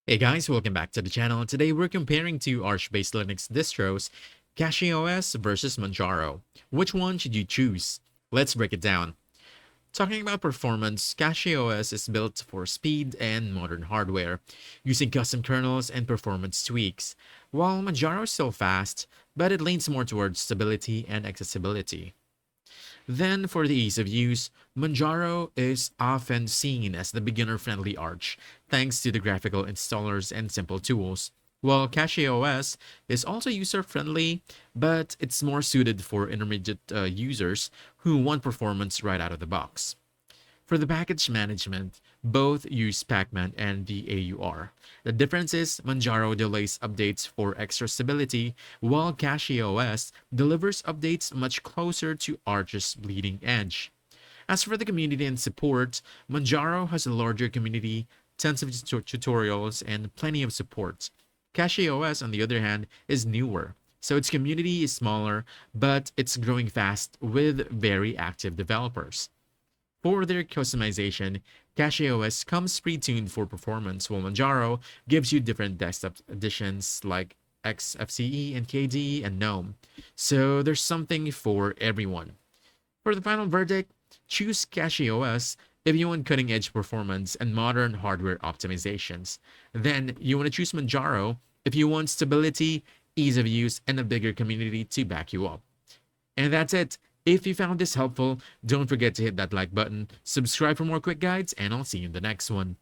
Hey guys, welcome back to the channel. Today we're comparing two Arch-based Linux distros, CachyOS versus Manjaro. Which one should you choose? Let's break it down. Talking about performance, CachyOS is built for speed and modern hardware, using custom kernels and performance tweaks, while Manjaro is still fast, but it leans more towards stability and accessibility. Then, for the ease of use, Manjaro is often seen as the beginner-friendly Arch, thanks to the graphical installers and simple tools. While CachyOS is also user-friendly, but it's more suited for intermediate users who want performance right out of the box. For the package management, both use Pacman and the AUR. The difference is Manjaro delays updates for extra stability, while CachyOS delivers updates much closer to Arch's bleeding edge. As for the community and support, Manjaro has a larger community, tons of tutorials, and plenty of support. CachyOS, on the other hand, is newer, so its community is smaller, but it's growing fast with very active developers. For their customization, CachyOS comes pre-tuned for performance, while Manjaro gives you different desktop editions like XFCE and KDE and GNOME. So there's something for everyone. For the final verdict, choose CachyOS if you want cutting-edge performance and modern hardware optimizations. Then you want to choose Manjaro if you want stability, ease of use, and a bigger community to back you up. And that's it. If you found this helpful, don't forget to hit that like button, subscribe for more quick guides, and I'll see you in the next one.